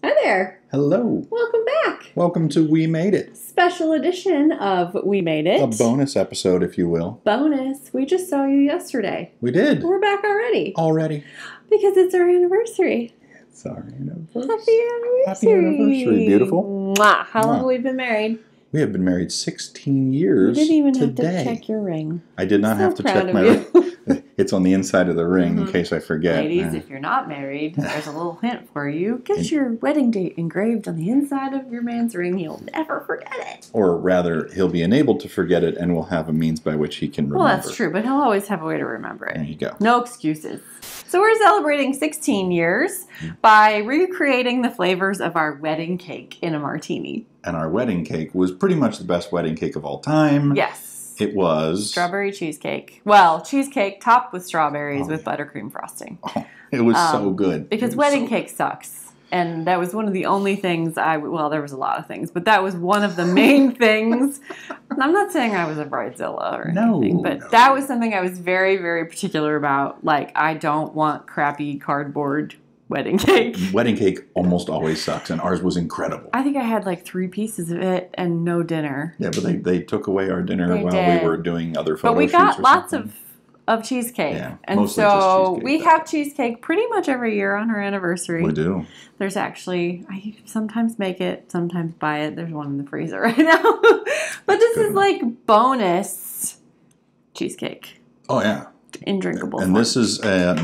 Hi there. Hello. Welcome back. Welcome to We Made It. Special edition of We Made It. A bonus episode, if you will. Bonus. We just saw you yesterday. We did. We're back already. Already. Because it's our anniversary. It's our anniversary. Happy anniversary. Happy anniversary. Beautiful. Mwah. How long Mwah. have we been married? We have been married 16 years You didn't even today. have to check your ring. I did not So have to proud check of my you. ring. It's on the inside of the ring in case I forget. Ladies, if you're not married, there's a little hint for you. Get your wedding date engraved on the inside of your man's ring. He'll never forget it. Or rather, he'll be enabled to forget it and will have a means by which he can remember. Well, that's true, but he'll always have a way to remember it. There you go. No excuses. So we're celebrating 16 years by recreating the flavors of our wedding cake in a martini. And our wedding cake was pretty much the best wedding cake of all time. Yes. It was... Strawberry cheesecake. Well, cheesecake topped with strawberries with buttercream frosting. Oh, it was so good. Because wedding cake sucks. And that was one of the only things well, there was a lot of things, but that was one of the main things. I'm not saying I was a bridezilla or anything, but that was something I was very, very particular about. Like, I don't want crappy cardboard wedding cake. Wedding cake almost always sucks, and ours was incredible. I think I had like 3 pieces of it and no dinner. Yeah, but they took away our dinner They while did. we were doing other photo But we shoots got or lots something. of cheesecake. Yeah, and mostly just so cheesecake, we though. have cheesecake pretty much every year on our anniversary. We do. There's actually, I sometimes make it, sometimes buy it. There's one in the freezer right now. But this is like bonus cheesecake. Oh, yeah. In drinkable And form. this is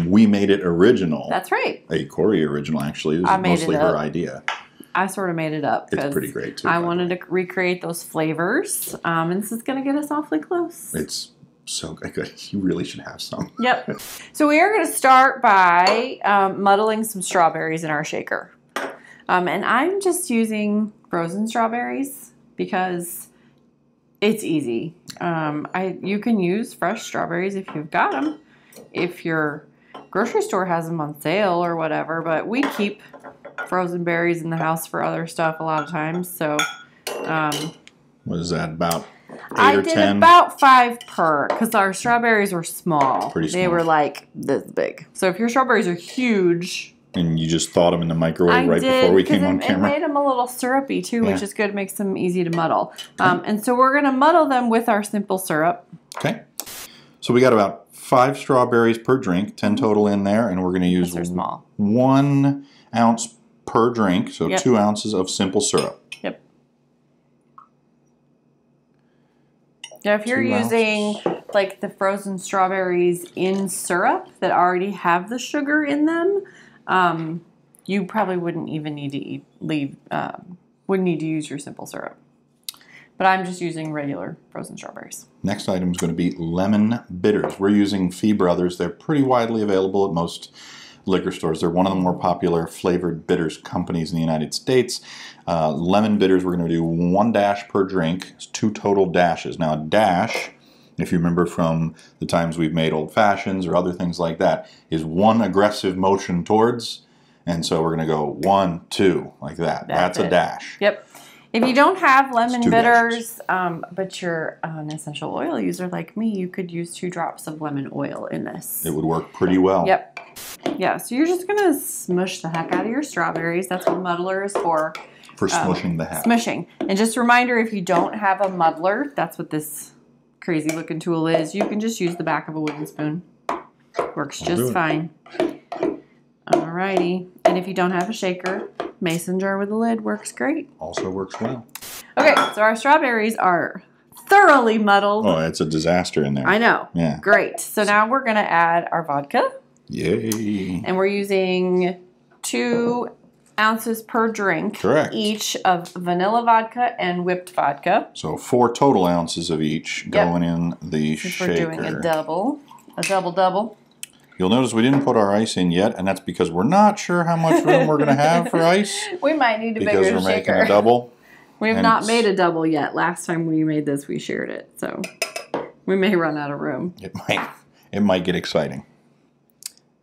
We Made It original. That's right. A Corey original, actually. This I is made mostly it her up. idea. I sort of made it up. It's 'cause pretty great, too. I wanted to recreate those flavors. And this is going to get us awfully close. It's so good. You really should have some. Yep. So we are going to start by muddling some strawberries in our shaker. And I'm just using frozen strawberries because it's easy. You can use fresh strawberries if you've got them. If your grocery store has them on sale or whatever. But we keep frozen berries in the house for other stuff a lot of times. So What is that, about 8 I or did 10? about 5 per, because our strawberries were small. Pretty They small. were like this big. So if your strawberries are huge, And you just thawed them in the microwave before we came on camera? It made them a little syrupy too, Yeah. which is good. It makes them easy to muddle. And so we're going to muddle them with our simple syrup. Okay. So we got about 5 strawberries per drink, 10 total in there, and we're going to use They're small. 1 ounce per drink, so Yep. 2 ounces of simple syrup. Yep. Now, if you're 2 using ounces. like the frozen strawberries in syrup that already have the sugar in them, you probably wouldn't even need to wouldn't need to use your simple syrup. But I'm just using regular frozen strawberries. Next item is going to be lemon bitters. We're using Fee Brothers. They're pretty widely available at most liquor stores. They're one of the more popular flavored bitters companies in the United States. Lemon bitters, we're going to do 1 dash per drink. It's 2 total dashes. Now, a dash, if you remember from the times we've made old fashions or other things like that, is 1 aggressive motion towards. And so we're going to go 1, 2, like that. That's a it. dash. Yep. If you don't have lemon 2 bitters, but you're an essential oil user like me, you could use 2 drops of lemon oil in this. It would work pretty well. Yep. Yeah, so you're just going to smush the heck out of your strawberries. That's what muddler is for. For smushing the heck. Smushing. And just a reminder, if you don't have a muddler, that's what this crazy looking tool is. You can just use the back of a wooden spoon. Works just fine. Alrighty. And if you don't have a shaker, mason jar with a lid works great. Also works well. Okay, so our strawberries are thoroughly muddled. Oh, it's a disaster in there. I know. Yeah. Great. So now we're going to add our vodka. Yay. And we're using 2 ounces per drink. Correct. Each of vanilla vodka and whipped vodka. So 4 total ounces of each going in the Since shaker. we're doing a double. You'll notice we didn't put our ice in yet, and that's because we're not sure how much room we're going to have for ice. We might need a Because bigger we're making shaker. a double. We have and not it's- made a double yet. Last time we made this, we shared it. So we may run out of room. It might get exciting.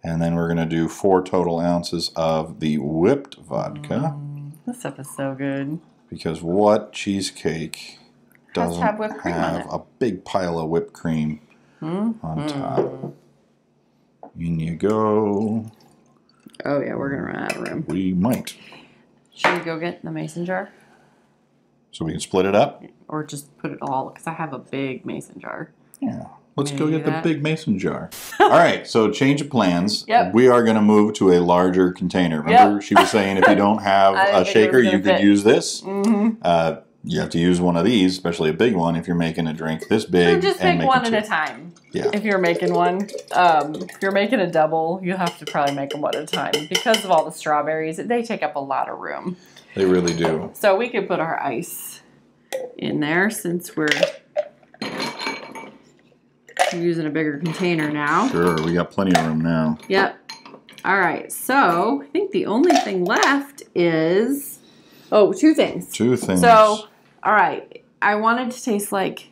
And then we're going to do 4 total ounces of the whipped vodka. This stuff is so good. Because what cheesecake doesn't have whipped cream on it. a big pile of whipped cream on top? In you go. Oh yeah, we're gonna run out of room. We might. Should we go get the mason jar? So we can split it up? Or just put it all, because I have a big mason jar. Yeah. Let's go get the big mason jar. All right, so change of plans. Yep. We are going to move to a larger container. Remember, she was saying if you don't have a shaker, you could use this. Mm-hmm. You have to use one of these, especially a big one, if you're making a drink this big. So just make one at a time. Yeah. If you're making one. If you're making a double, you have to probably make them one at a time. Because of all the strawberries, they take up a lot of room. They really do. So we could put our ice in there since we're using a bigger container now. Sure, we got plenty of room now. Yep. All right, so I think the only thing left is, two things. Two things. So, all right, I wanted to taste like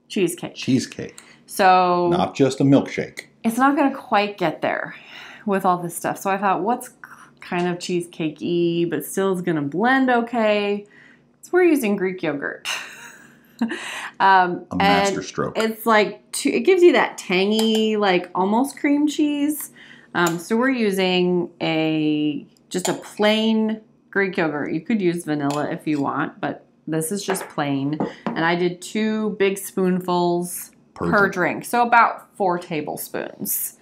cheesecake. Cheesecake. So. Not just a milkshake. It's not going to quite get there with all this stuff. So I thought, what's kind of cheesecake-y, but still is going to blend okay? So we're using Greek yogurt. A master stroke. It's like, it gives you that tangy, like almost cream cheese. So we're using just a plain Greek yogurt. You could use vanilla if you want, but this is just plain. And I did 2 big spoonfuls per drink. So about 4 tablespoons.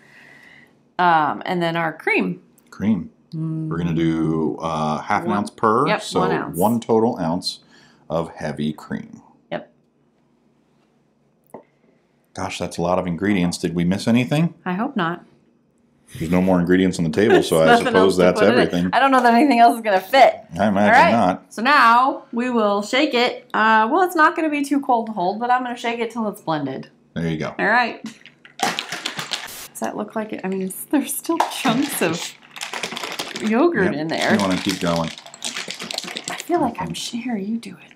And then our cream. Cream. We're going to do half an ounce per. Yep, so 1 ounce. 1 total ounce of heavy cream. Yep. Gosh, that's a lot of ingredients. Did we miss anything? I hope not. There's no more ingredients on the table, so I suppose that's everything. I don't know that anything else is going to fit. I imagine not. So now we will shake it. Well, it's not going to be too cold to hold, but I'm going to shake it till it's blended. There you go. All right. Does that look like it? I mean, there's still chunks of yogurt in there. You want to keep going. I feel like here, you do it.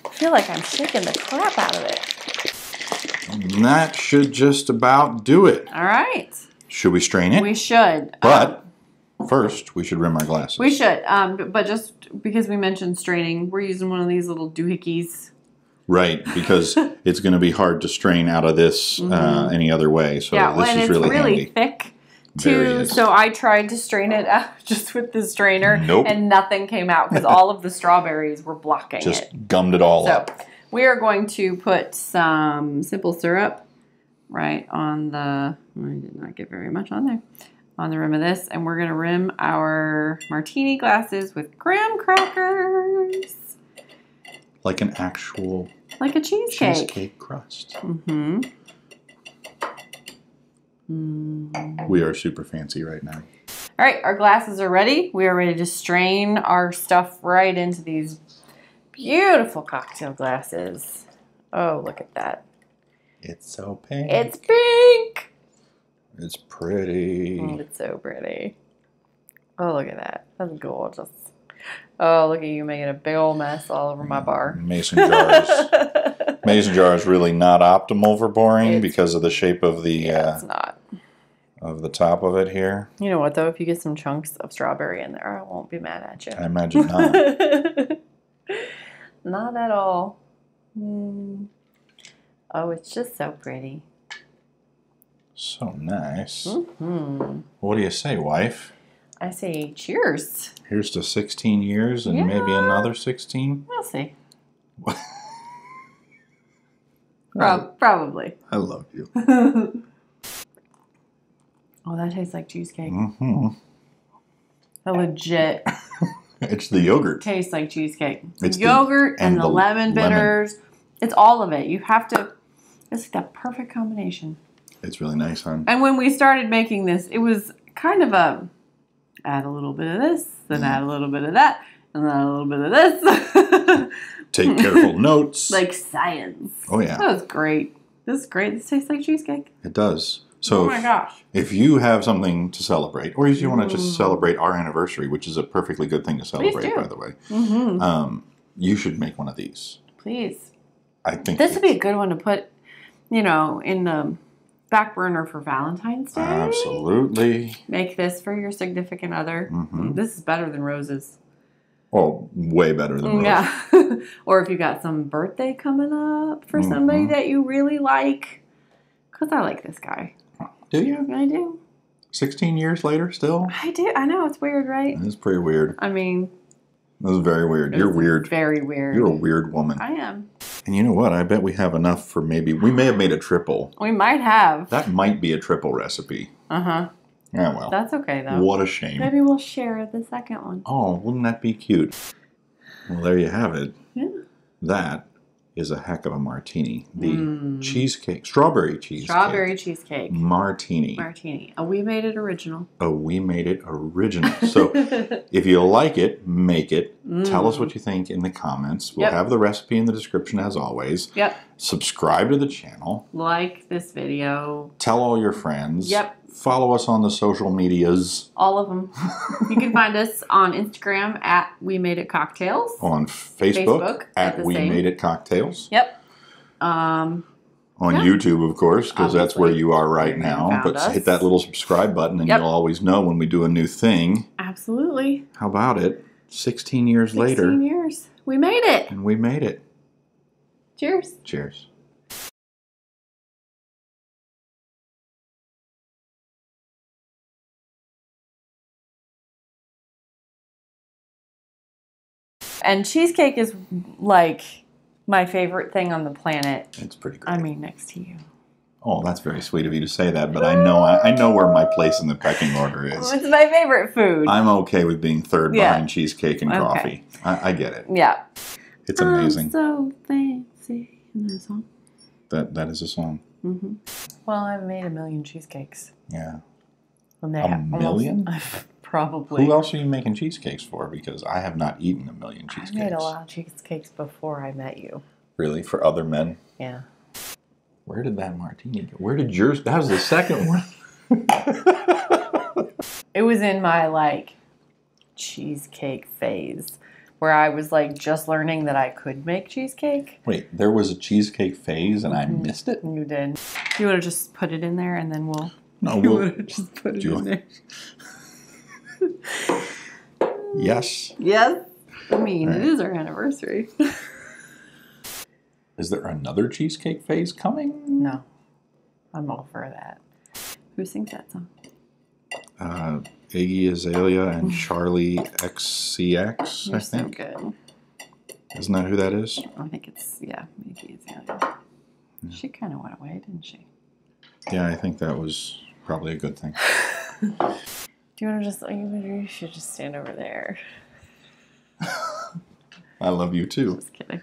I feel like I'm shaking the crap out of it. And that should just about do it. All right. Should we strain it? We should. But first, we should rim our glasses. We should. But just because we mentioned straining, we're using one of these little doohickeys. Right, because it's going to be hard to strain out of this any other way. So this is really handy. Thick too. So I tried to strain it out just with the strainer, and nothing came out because all of the strawberries were blocking it. Just gummed it all up. So we are going to put some simple syrup right on the. I did not get very much on there. On the rim of this, and we're going to rim our martini glasses with graham crackers. Like an actual... Like a cheesecake. Cheesecake crust. Mm-hmm. We are super fancy right now. All right, our glasses are ready. We are ready to strain our stuff right into these beautiful cocktail glasses. Oh, look at that. It's so pink. It's pink. It's pretty. Oh, it's so pretty. Oh, look at that. That's gorgeous. Oh, look at you making a big old mess all over my bar. Mason jars. Mason jar is really not optimal for pouring because of the shape of the it's not. Of the top of it here. You know what though? If you get some chunks of strawberry in there, I won't be mad at you. I imagine not. Not at all. Oh, it's just so pretty. So nice. Mm-hmm. What do you say, wife? I say cheers. Here's to 16 years and maybe another 16. We'll see. Probably. I love you. Oh, that tastes like cheesecake. Mm-hmm. A legit. It's the yogurt. Tastes like cheesecake. It's yogurt and the lemon bitters. It's all of it. You have to. It's the perfect combination. It's really nice, hon. And when we started making this, it was kind of a add a little bit of this, then add a little bit of that, and then a little bit of this. Take careful notes. Like science. Oh, yeah. That was great. This is great. This tastes like cheesecake. It does. So oh my gosh. If you have something to celebrate, or if you want to just celebrate our anniversary, which is a perfectly good thing to celebrate, by the way, you should make one of these. Please. I think this would be a good one to put, in the back burner for Valentine's Day. Absolutely. Make this for your significant other. This is better than roses. Oh, way better than roses. Yeah. Or if you got some birthday coming up for somebody that you really like. Because I like this guy. Do you? I do. 16 years later still? I do. I know. It's weird, right? It's pretty weird. I mean, That was very weird. You're weird. Very weird. You're a weird woman. I am. And you know what? I bet we have enough for maybe... We may have made a triple. We might have. That might be a triple recipe. Uh-huh. Yeah, well. That's okay, though. What a shame. Maybe we'll share the second one. Oh, wouldn't that be cute? Well, there you have it. Yeah. That is a heck of a martini. The cheesecake, strawberry cheesecake. Strawberry cheesecake. Martini. Martini. Oh, we made it original. Oh, we made it original. So if you like it, make it. Tell us what you think in the comments. We'll have the recipe in the description as always. Yep. Subscribe to the channel. Like this video. Tell all your friends. Yep. Follow us on the social medias. All of them. You can find us on Instagram at We Made It Cocktails. On Facebook at We Made It Cocktails. Yep. On YouTube, of course, because that's where you are right now. But hit that little subscribe button and you'll always know when we do a new thing. Absolutely. How about it? 16 years later. 16 years. We made it. And we made it. Cheers. Cheers. And cheesecake is like my favorite thing on the planet. It's pretty great. I mean, next to you. Oh, that's very sweet of you to say that, but I know where my place in the pecking order is. It's my favorite food. I'm okay with being third behind cheesecake and coffee. I get it. Yeah. It's amazing. I'm so fancy. Isn't that a song? That is a song. Mm-hmm. Well, I've made a million cheesecakes. Yeah. When they a million? Probably. Who else are you making cheesecakes for? Because I have not eaten a million cheesecakes. I made a lot of cheesecakes before I met you. Really? For other men? Yeah. Where did that martini go? Where did yours... That was the second one. It was in my, cheesecake phase where I was, just learning that I could make cheesecake. Wait, there was a cheesecake phase and I missed it? You did. You want to just put it in there and then we'll... No, we'll... just put it in there. Yes. Yes. I mean, it is our anniversary. Is there another cheesecake phase coming? No. I'm all for that. Who sings that song? Iggy Azalea and Charlie XCX, You're I think. So good. Isn't that who that is? I think it's, maybe Azalea. She kind of went away, didn't she? Yeah, I think that was probably a good thing. Do you want to just, you should just stand over there. I love you too. Just kidding.